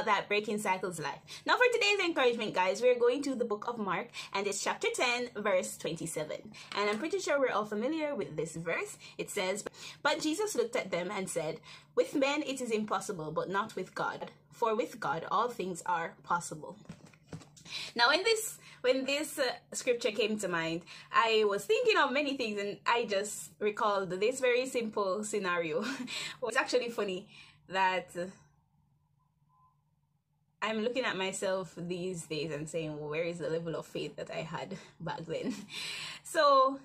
That breaking cycles life. Now for today's encouragement, guys, we're going to the book of Mark, and it's chapter 10 verse 27, and I'm pretty sure we're all familiar with this verse. It says, "But Jesus looked at them and said, with men it is impossible, but not with God, for with God all things are possible." Now when this scripture came to mind, I was thinking of many things, and I just recalled this very simple scenario. It's actually funny that I'm looking at myself these days and saying, well, where is the level of faith that I had back then? So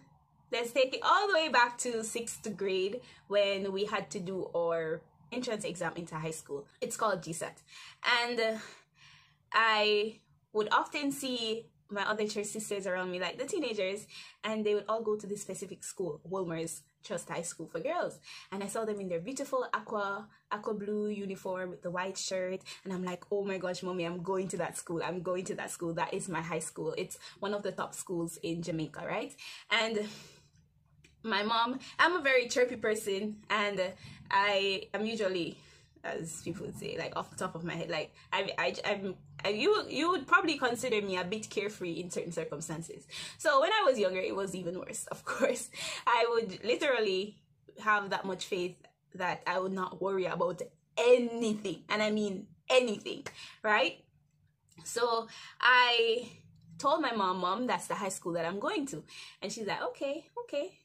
let's take it all the way back to 6th grade when we had to do our entrance exam into high school. It's called GSAT. And I would often see my other church sisters around me, like the teenagers, and they would all go to this specific school, Wolmer's Trust High School for Girls. And I saw them in their beautiful aqua blue uniform with the white shirt, and I'm like, oh my gosh, mommy, I'm going to that school. I'm going to that school. That is my high school. It's one of the top schools in Jamaica, right? And my mom, I'm a very chirpy person, and I am usually, as people would say, like off the top of my head, like you would probably consider me a bit carefree in certain circumstances. So when I was younger, it was even worse. Of course, I would literally have that much faith that I would not worry about anything, and I mean anything, right? So I told my mom, that's the high school that I'm going to, and she's like, okay,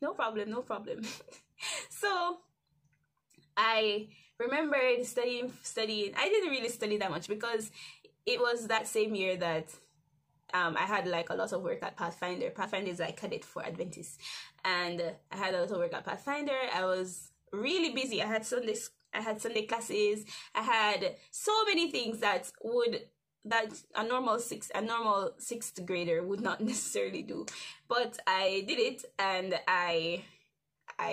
no problem. So I remembered studying. I didn't really study that much because it was that same year that I had like a lot of work at Pathfinder. Pathfinder is like cadet for Adventists, and I had a lot of work at Pathfinder. I was really busy. I had Sunday classes. I had so many things that a normal sixth grader would not necessarily do, but I did it, and I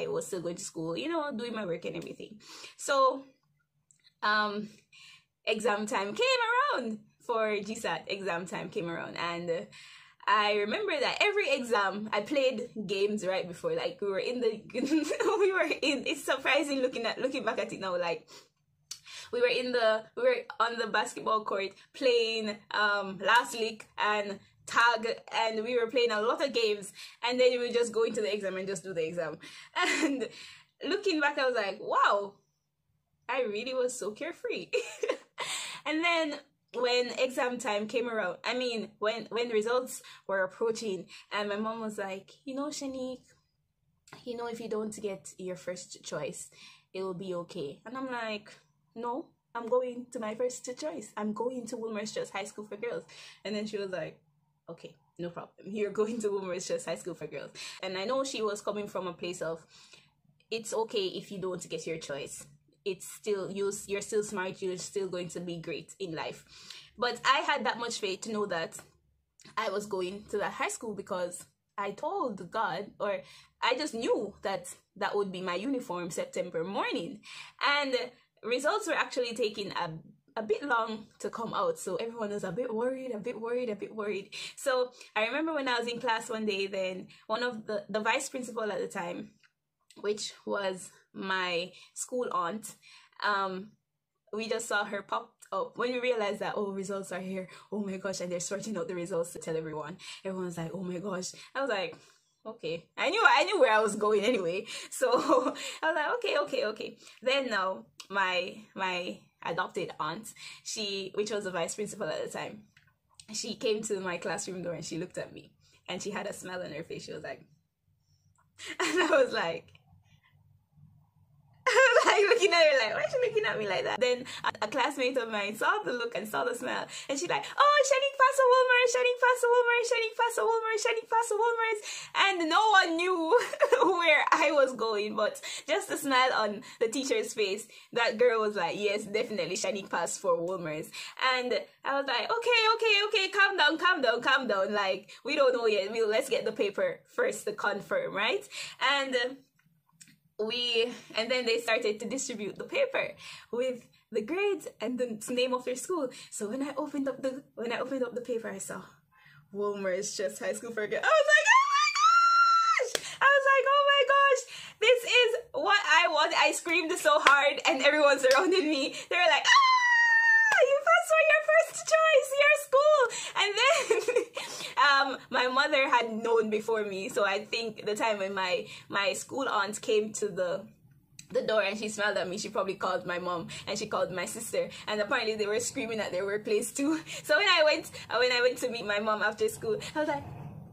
was still going to school, you know, doing my work and everything. So exam time came around for GSAT. Exam time came around, and I remember that every exam I played games right before. Like we were it's surprising looking back at it now. Like we were on the basketball court playing last lick and tag, and we were playing a lot of games, and then we would just go into the exam and just do the exam. And looking back, I was like, wow, I really was so carefree. And then when exam time came around, I mean, when the results were approaching, and my mom was like, you know, Shanique, you know, if you don't get your first choice, it will be okay. And I'm like, no, I'm going to my first choice. I'm going to Wolmer's Trust High School for Girls. And then she was like, okay, no problem. You're going to Wolmer's Trust High School for Girls. And I know she was coming from a place of, it's okay if you don't get your choice. It's still, you're still smart. You're still going to be great in life. But I had that much faith to know that I was going to that high school because I told God, or I just knew that that would be my uniform September morning. And results were actually taking a bit long to come out, so everyone was a bit worried. So I remember when I was in class one day, then one of the vice principal at the time, which was my school aunt, we just saw her pop up when we realized that, oh, results are here, oh my gosh, and they're sorting out the results to tell everyone. Everyone's like, oh my gosh. I was like, okay, I knew where I was going anyway, so I was like, okay. Then now my adopted aunt, which was the vice principal at the time, she came to my classroom door and she looked at me and she had a smile on her face. She was like, and I was like looking at her like, why is she looking at me like that? Then a classmate of mine saw the look and saw the smile, and she's like, oh, Shanique pass a Wolmer's, and no one knew where I was going, but just the smile on the teacher's face, that girl was like, yes, definitely Shanique passed for Wolmer's. And I was like, okay, calm down, like, we don't know yet, let's get the paper first to confirm, right? And and then they started to distribute the paper with the grades and the name of their school. So when I opened up the paper, I saw Wolmer's Just High School for Girls. I was like, oh my gosh! I was like, oh my gosh, this is what I want. I screamed so hard, and everyone surrounded me. They were like, ah, you passed for your first choice, your school. And then my mother had known before me, so I think the time when my school aunt came to the door and she smiled at me, she probably called my mom and she called my sister, and apparently they were screaming at their workplace too. So when I went to meet my mom after school, I was like,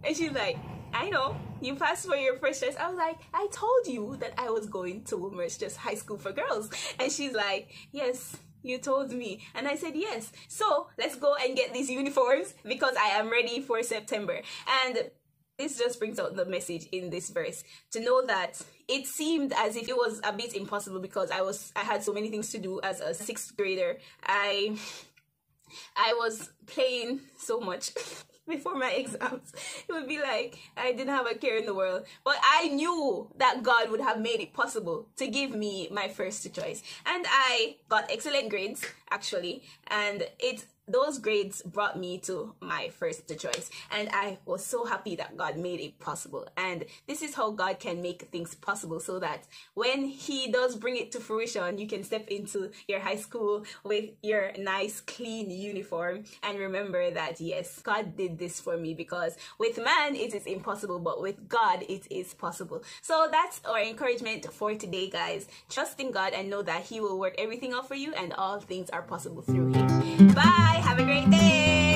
and she's like, I know you passed for your first choice. I was like, I told you that I was going to Wolmer's Just High School for Girls. And she's like, yes, you told me. And I said, yes, so let's go and get these uniforms because I am ready for September. And this just brings out the message in this verse, to know that it seemed as if it was a bit impossible because I had so many things to do as a 6th grader. I was playing so much before my exams. It would be like I didn't have a care in the world. But I knew that God would have made it possible to give me my first choice. And I got excellent grades, actually. And those grades brought me to my first choice, and I was so happy that God made it possible. And this is how God can make things possible, so that when He does bring it to fruition, you can step into your high school with your nice clean uniform and remember that yes, God did this for me, because with man it is impossible, but with God it is possible. So that's our encouragement for today, guys. Trust in God and know that He will work everything out for you, and all things are possible through Him. Bye. Have a great day.